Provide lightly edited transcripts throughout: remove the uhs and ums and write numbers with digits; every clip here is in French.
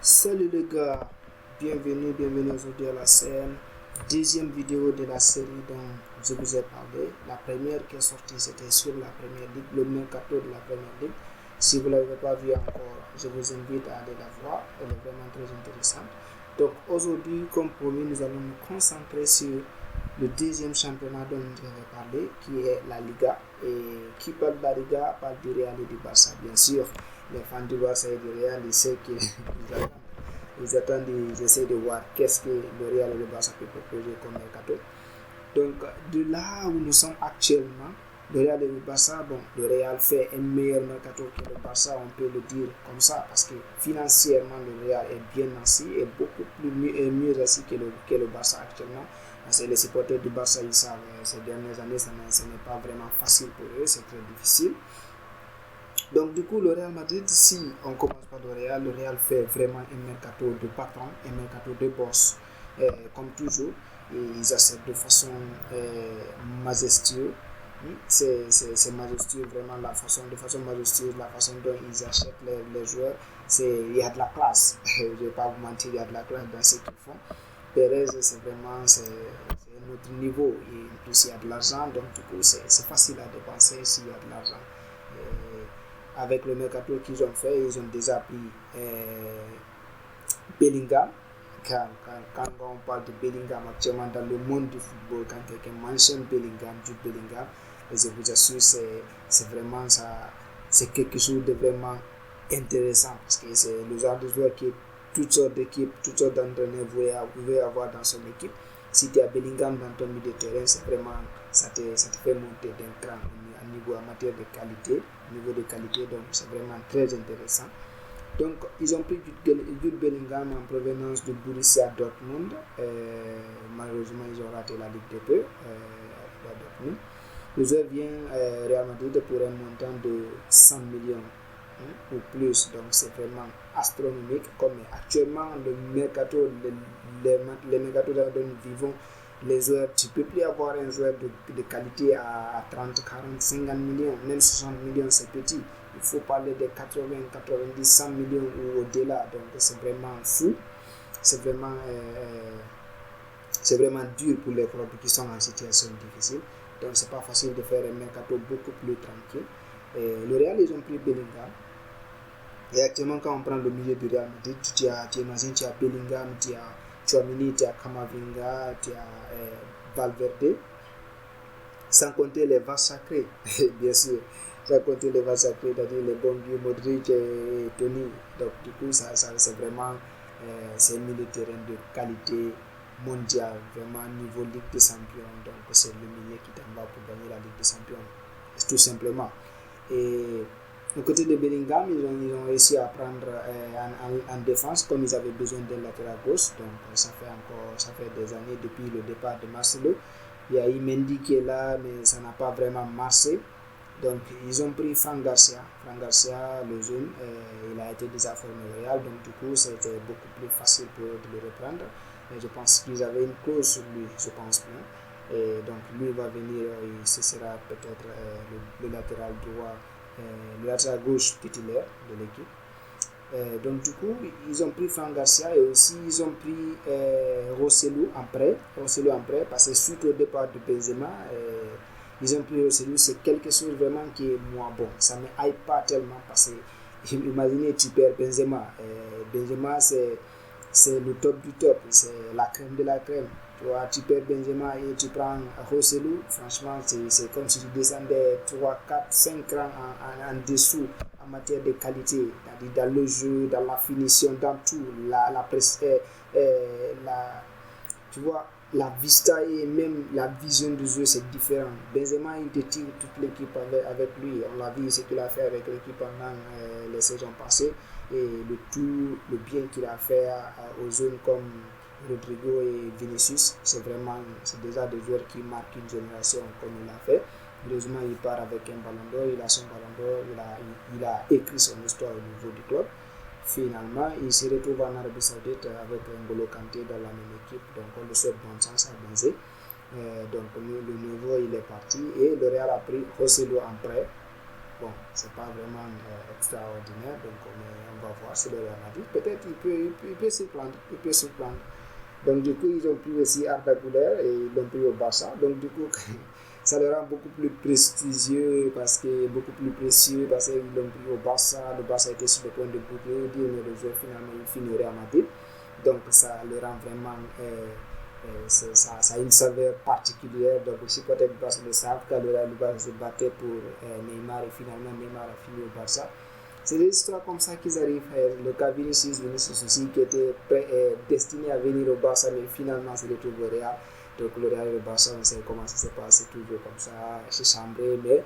Salut les gars, bienvenue aujourd'hui à la scène. Deuxième vidéo de la série dont je vous ai parlé. La première qui est sortie, c'était sur la première ligue, le mercato de la première ligue. Si vous ne l'avez pas vu encore, je vous invite à aller la voir. Elle est vraiment très intéressante. Donc aujourd'hui, comme promis, nous allons nous concentrer sur le deuxième championnat dont je vais parler, qui est la Liga. Et qui parle de la Liga parle du Real et du Barça, bien sûr. Les fans du Barça et du Real, ils savent qu'ils attendent, ils essaient de voir qu'est-ce que le Real et le Barça peuvent proposer comme mercato. Donc, de là où nous sommes actuellement, le Real et le Barça, bon, le Real fait un meilleur mercato que le Barça, on peut le dire comme ça, parce que financièrement, le Real est bien assis et beaucoup mieux assis que le Barça actuellement. Parce que les supporters du Barça, ils savent, ces dernières années, ce n'est pas vraiment facile pour eux, c'est très difficile. Donc du coup, le Real Madrid, si on commence par le Real fait vraiment un mercato de patron, un mercato de boss, comme toujours. Et ils achètent de façon majestueuse. C'est majestueux, vraiment de façon majestueuse, la façon dont ils achètent les joueurs. Il y a de la classe, je ne vais pas vous mentir, il y a de la classe dans ce qu'ils font. Perez, c'est un autre niveau, et en plus il y a de l'argent, donc du coup c'est facile à dépenser s'il y a de l'argent. Avec le mercato qu'ils ont fait, ils ont déjà pris Bellingham. Quand on parle de Bellingham actuellement dans le monde du football, quand quelqu'un mentionne Bellingham, Jude Bellingham, je vous assure, c'est vraiment ça, c'est quelque chose de vraiment intéressant, parce que c'est le genre de joueur qui toutes sortes d'équipes, toutes sortes d'entraîneurs vous avoir dans son équipe. Si tu as Bellingham dans ton milieu de terrain, c'est vraiment, ça te fait monter d'un cran à niveau en matière de qualité, donc c'est vraiment très intéressant. Donc, ils ont pris Jude Bellingham en provenance de Borussia Dortmund. Malheureusement, ils ont raté la Ligue des Peu à Dortmund. Le joueur vient Real Madrid pour un montant de 100 millions ou plus. Donc, c'est vraiment astronomique. Comme actuellement, le mercato, les mercato dans lequel nous vivons, les joueurs, tu ne peux plus avoir un joueur de qualité à 30, 40, 50 millions, même 60 millions, c'est petit. Il faut parler de 80, 90, 100 millions ou au-delà. Donc c'est vraiment fou. C'est vraiment dur pour les clubs qui sont en situation difficile. Donc c'est pas facile de faire un mercato beaucoup plus tranquille. Le Real, ils ont pris Bellingham. Et actuellement, quand on prend le milieu du Real Madrid, tu imagines, tu as Bellingham, tu as Tchouaméni, tu as Camavinga, tu as Valverde. Sans compter les vaches sacrées, bien sûr. Sans compter les vaches sacrées, c'est-à-dire les bons vieux Modric et Tony. Donc, du coup, ça c'est vraiment c'est un milieu de terrain de qualité mondiale, vraiment niveau Ligue des Champions. Donc, c'est le milieu qui t'en va pour gagner la Ligue des Champions, tout simplement. Et au côté de Bellingham, ils ont réussi à prendre en défense, comme ils avaient besoin d'un latéral gauche. Donc, ça fait des années depuis le départ de Marcelo. Il y a Mendy qui est là, mais ça n'a pas vraiment marché. Donc, ils ont pris Franck Garcia. Franck Garcia, le jeune, il a été déjà formé au Real. Donc, du coup, c'était beaucoup plus facile pour eux de le reprendre. Et je pense qu'ils avaient une clause sur lui, je pense bien. Et donc, lui va venir, ce sera peut-être le latéral droit, le latéral gauche titulaire de l'équipe. Donc du coup, ils ont pris Franck Garcia et aussi ils ont pris Rosselló en prêt, parce que suite au départ de Benzema, ils ont pris Rosselló. C'est quelque chose vraiment qui est moins bon. Ça ne me hype pas tellement, parce que imaginez, tu perds Benzema. Benzema, c'est le top du top, c'est la crème de la crème. Tu perds Benzema et tu prends Rosselló. Franchement, c'est comme si tu descendais 3, 4, 5 rangs en dessous en matière de qualité, dans le jeu, dans la finition, dans tout, tu vois, la vista et même la vision du jeu, c'est différent. Benzema, il te tire toute l'équipe avec lui. On l'a vu ce qu'il a fait avec l'équipe pendant les saisons passées, et le bien qu'il a fait aux jeunes comme Rodrigo et Vinicius, c'est déjà des joueurs qui marquent une génération comme il l'a fait. Heureusement, il part avec un ballon d'or, il a son ballon d'or, il a écrit son histoire au niveau du club. Finalement, il se retrouve en Arabie Saoudite avec N'Golo Kanté dans la même équipe. Donc, on le souhaite bonne chance à Benzé. Donc, le nouveau, il est parti et le Real a pris Rosselló en prêt. bon, c'est pas vraiment extraordinaire, donc on va voir, c'est le Real Madrid. Peut-être il peut surprendre, il peut surprendre. Donc du coup, ils ont pris aussi Arda Güler et ils l'ont pris au Barça. Donc du coup, ça le rend beaucoup plus prestigieux beaucoup plus précieux parce qu'ils l'ont pris au Barça. Le Barça était sur le point de boucler, mais le joueur finalement il finirait à Madrid. Donc ça le rend vraiment, ça a une saveur particulière. Donc aussi peut-être parce que le savent qu'à l'heure le Barça se battait pour Neymar et finalement Neymar a fini au Barça. C'est des histoires comme ça qu'ils arrivent. Le cas Vinicius aussi qui était destiné à venir au Barça, mais finalement se retrouve au Real. Donc le Real et le Barça, on sait comment ça se passe, c'est toujours comme ça, c'est chambré, mais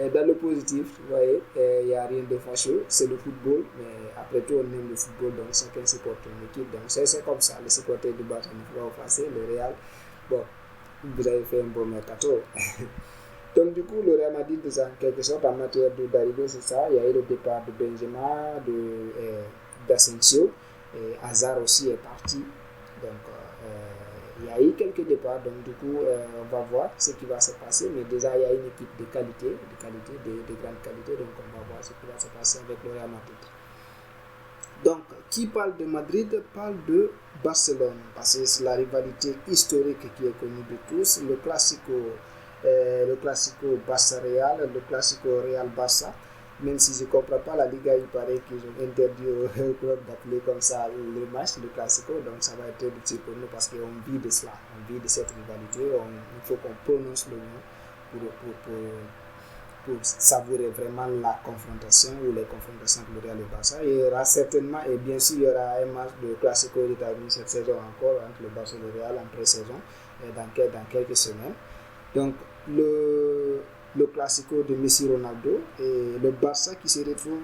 dans le positif, vous voyez, il n'y a rien de fâcheux, c'est le football, mais après tout, on aime le football, donc chacun supporte une équipe, donc c'est comme ça, les supporters du Barça ne faut pas offenser, le Real, bon, vous avez fait un bon mercato. Donc du coup, le Real Madrid, en quelque sorte, en matière d'arrivée, c'est ça. Il y a eu le départ de Benzema, d'Asensio, et Hazard aussi est parti. Donc il y a eu quelques départs. Donc du coup, on va voir ce qui va se passer. Mais déjà, il y a une équipe de qualité, de grande qualité. Donc on va voir ce qui va se passer avec le Real Madrid. Donc, qui parle de Madrid parle de Barcelone, parce que c'est la rivalité historique qui est connue de tous. Le classico Barça-Real, le classico Real-Barça. Même si je ne comprends pas, la Liga, il paraît qu'ils ont interdit au club d'appeler comme ça le match, le classico. Donc ça va être très utile pour nous parce qu'on vit de cela, on vit de cette rivalité. Il faut qu'on prononce le nom pour savourer vraiment la confrontation ou les confrontations entre le Real et le Barça. Il y aura certainement, et bien sûr, il y aura un match de classico établi cette saison encore entre le Barça et le Real en pré-saison dans quelques semaines. Donc le classico de Messi Ronaldo et le Barça qui se retrouve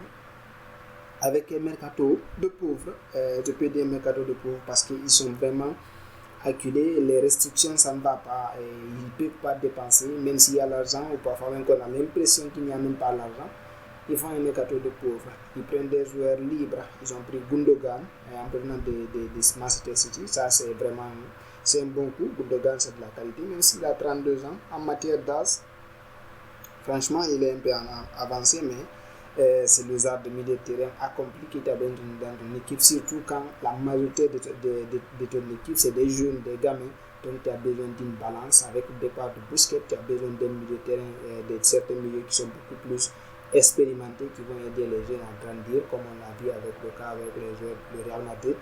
avec un mercato de pauvres. Je peux dire un mercato de pauvres parce qu'ils sont vraiment acculés. Les restrictions, ça ne va pas. Ils ne peuvent pas dépenser, même s'il y a l'argent, ou parfois même qu'on a l'impression qu'il n'y a même pas l'argent. Ils font un mercato de pauvres. Ils prennent des joueurs libres. Ils ont pris Gundogan en provenant de Manchester City. Ça, c'est un bon coup. Gundogan, c'est de la qualité, même s'il a 32 ans. En matière d'âge, franchement, il est un peu avancé, mais c'est le genre de milieu de terrain accompli qui est dans une équipe, surtout quand la majorité de ton équipe, c'est des jeunes, des gamins. Donc, tu as besoin d'une balance. Avec le départ de Busquets, tu as besoin d'un milieu de terrain, de certains milieux qui sont beaucoup plus expérimentés, qui vont aider les jeunes à grandir, comme on l'a vu avec le cas avec les joueurs du Real Madrid.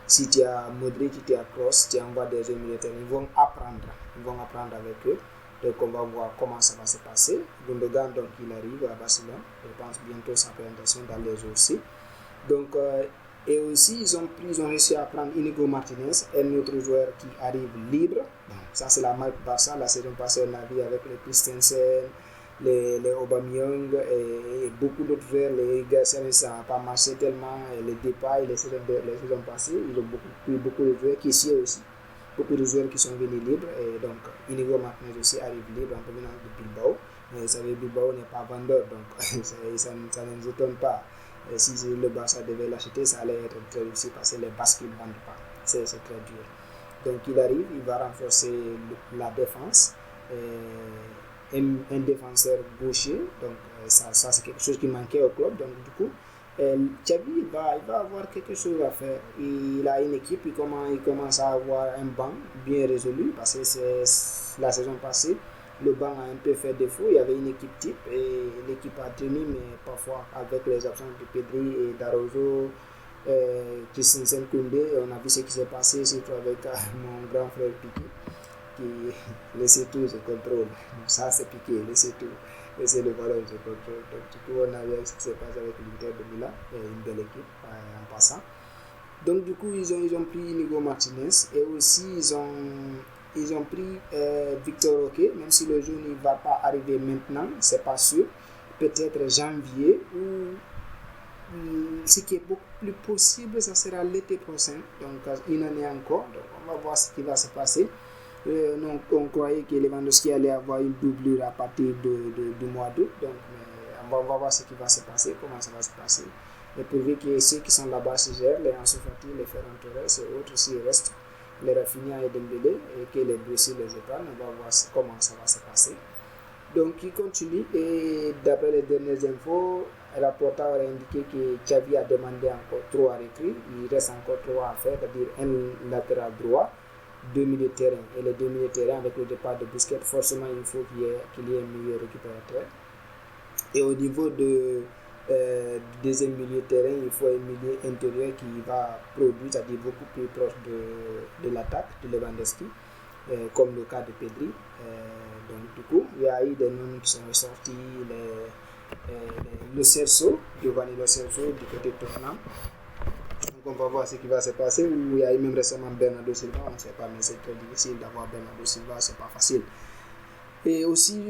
Si tu as Modric, tu as Kroos, tu envoies des jeunes milieux de terrain, ils vont apprendre avec eux. Donc on va voir comment ça va se passer. Gundogan, donc il arrive à Barcelone. Je pense bientôt sa présentation dans les jours aussi. Donc et aussi ils ont réussi à prendre Inigo Martinez, un autre joueur qui arrive libre. Bon, ça c'est la marque Barça. La saison passée on a vu avec les Christensen, les Aubameyang et beaucoup d'autres joueurs. Les gars, ça n'a pas marché tellement. Les départs, les saisons passées, ils ont beaucoup de joueurs qui ici aussi. Beaucoup de joueurs qui sont venus libres et donc Inigo Martinez aussi arrive libre en provenance de Bilbao. Vous savez, Bilbao n'est pas vendeur, donc ça ne nous étonne pas. Et si le Barça devait l'acheter, ça allait être très difficile parce que les Basques ne vendent pas. C'est très dur. Donc il arrive, il va renforcer la défense. Un défenseur gaucher, donc ça c'est quelque chose qui manquait au club. Donc du coup, Xavi il va avoir quelque chose à faire. Il a une équipe, il commence à avoir un banc bien résolu parce que c'est la saison passée, le banc a un peu fait défaut. Il y avait une équipe type et l'équipe a tenu, mais parfois avec les absences de Pedri et d'Araujo, Christensen, Koundé, on a vu ce qui s'est passé surtout avec mon grand frère Piqué qui laissait tout, je contrôle. Ça c'est Piqué, laissez tout. C'est le ballon, je contrôle. Donc, du coup, on a vu ce qui s'est passé avec l'Inter de Milan, une belle équipe en passant. Donc, du coup, ils ont pris Inigo Martinez et aussi ils ont pris Victor Roque, même si le jeune ne va pas arriver maintenant, c'est pas sûr. Peut-être janvier ou ce qui est beaucoup plus possible, ça sera l'été prochain. Donc, une année encore. Donc, on va voir ce qui va se passer. On croyait que Lewandowski allait avoir une doublure à partir du mois d'août. Donc, on va voir ce qui va se passer, comment ça va se passer. Et pourvu que ceux qui sont là-bas se gèrent, les Ansu Fati, les Ferran Torres et autres, s'ils restent, les Rafinha et Dembélé, et que les blessés les épargnent, on va voir comment ça va se passer. Donc il continue et d'après les dernières infos, Laporta aurait indiqué que Xavi a demandé encore 3 recrues. Il reste encore 3 à faire, c'est-à-dire un latéral droit, 2 milieux de terrain. Et les 2 milieux de terrain, avec le départ de Busquets, forcément il faut qu'il y ait un milieu récupérateur. Et au niveau du deuxième milieu de terrain, il faut un milieu intérieur qui va produire, c'est-à-dire beaucoup plus proche de l'attaque de Lewandowski, comme le cas de Pedri. Donc du coup, il y a eu des noms qui sont ressortis, le Celso, Giovanni Lo Celso du côté de Tottenham. Donc on va voir ce qui va se passer. Ou il y a eu même récemment Bernardo Silva, on ne sait pas, mais c'est très difficile d'avoir Bernardo Silva, c'est pas facile. Et aussi,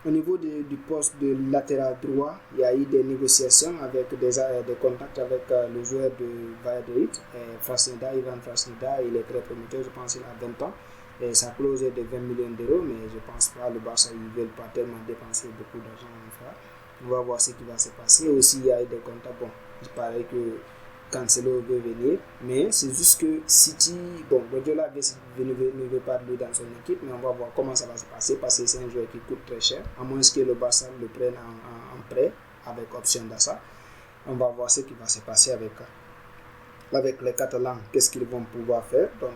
au niveau du poste de latéral droit, il y a eu des négociations avec des contacts avec le joueur de Valladolid, Ivan Frasneda. Il est très prometteur, je pense qu'il a 20 ans. Et sa clause est de 20 millions d'euros, mais je ne pense pas le Barça ne veut pas tellement dépenser beaucoup d'argent en frère. On va voir ce qui va se passer. Aussi, il y a eu des contacts. Bon, il paraît que Cancelo veut venir, mais c'est juste que City, Guardiola ne veut pas de lui dans son équipe, mais on va voir comment ça va se passer parce que c'est un joueur qui coûte très cher, à moins que le Barça le prenne en prêt avec option d'achat. On va voir ce qui va se passer avec les Catalans, qu'est-ce qu'ils vont pouvoir faire. Donc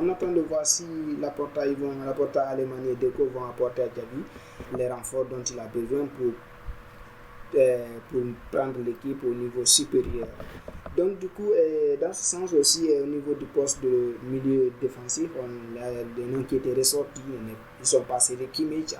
on attend de voir si Laporta Allemagne et Deco vont apporter à Xavi les renforts dont il a besoin pour prendre l'équipe au niveau supérieur. Donc du coup, dans ce sens aussi, au niveau du poste de milieu défensif, on a des noms qui étaient ressortis. Ils sont passés de Kimmich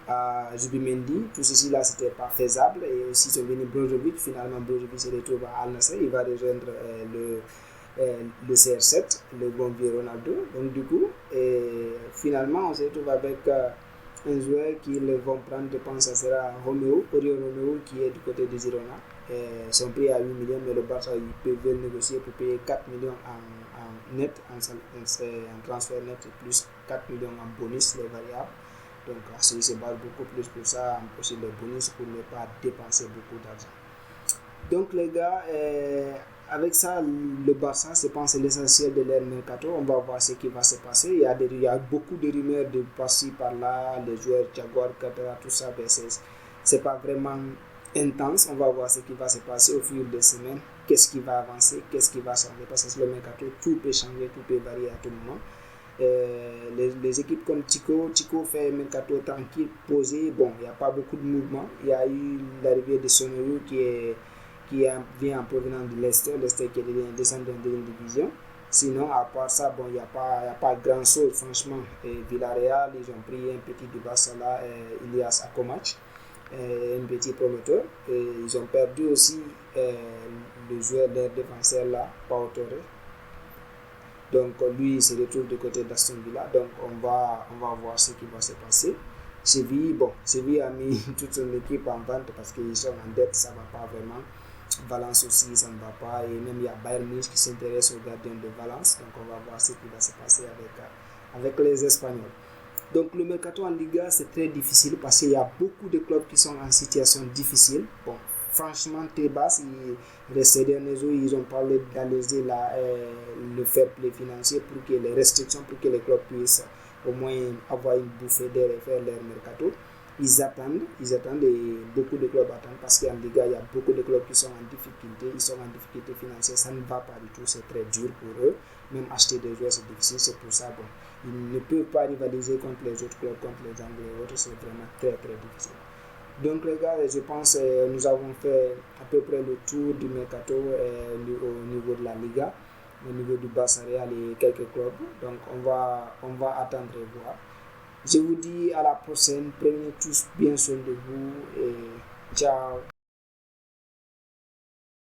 à Zubimendi. Tout ceci là, c'était pas faisable. Et aussi, ils sont venus Brozovic. Finalement, Brozovic se retrouve à Al Nassr. Il va rejoindre le CR7, le bon vieux Ronaldo. Donc du coup, finalement, on se retrouve avec un joueur qu'ils vont prendre, je pense, ça sera Oriol Romeu, qui est du côté de Girona. Son prix à 8 millions, mais le Barça veut négocier pour payer 4 millions en net, en transfert net, plus 4 millions en bonus, les variables. Donc, il se bat beaucoup plus pour ça, aussi les bonus pour ne pas dépenser beaucoup d'argent. Donc, les gars, avec ça, le Barça, je pense, c'est l'essentiel de leur mercato. On va voir ce qui va se passer. Il y a beaucoup de rumeurs de par-ci, par-là, les joueurs Jaguar, Qatar, tout ça, c'est pas vraiment intense. On va voir ce qui va se passer au fil des semaines. Qu'est-ce qui va avancer, qu'est-ce qui va changer. Parce que c'est le mercato, tout peut changer, tout peut varier à tout moment. Les équipes comme Tico fait un mercato tranquille, posé. Bon, il n'y a pas beaucoup de mouvement. Il y a eu l'arrivée de Sonoru qui vient en provenance de Leicester qui est descendu en deuxième division. Sinon, à part ça, bon, il n'y a pas grand chose, franchement. Villarreal, ils ont pris un petit du Barça là, Ilias Akomac, un petit promoteur. Et ils ont perdu aussi le joueur, leur défenseur là, Pau Torre. Donc lui, il se retrouve du côté d'Aston Villa. Donc on va voir ce qui va se passer. Séville a mis toute son équipe en vente parce qu'ils sont en dette, ça ne va pas vraiment. Valence aussi, ça ne va pas. Et même il y a Bayern Munich qui s'intéresse aux gardiens de Valence. Donc on va voir ce qui va se passer avec les Espagnols. Donc le mercato en Liga, c'est très difficile parce qu'il y a beaucoup de clubs qui sont en situation difficile. Bon, franchement, très basse. Ces derniers jours, ils ont parlé d'alléger le fair play financier pour que les restrictions, pour que les clubs puissent au moins avoir une bouffée d'air et faire leur mercato. Ils attendent et beaucoup de clubs attendent parce qu'en Liga, il y a beaucoup de clubs qui sont en difficulté, ils sont en difficulté financière, ça ne va pas du tout, c'est très dur pour eux. Même acheter des joueurs, c'est difficile, c'est pour ça, bon, ils ne peuvent pas rivaliser contre les autres clubs, contre les Anglais et autres, c'est vraiment très très difficile. Donc les gars, je pense que nous avons fait à peu près le tour du mercato au niveau de la Liga, au niveau du Barça Real et quelques clubs. Donc on va attendre et voir. Je vous dis à la prochaine, prenez tous bien soin de vous et ciao.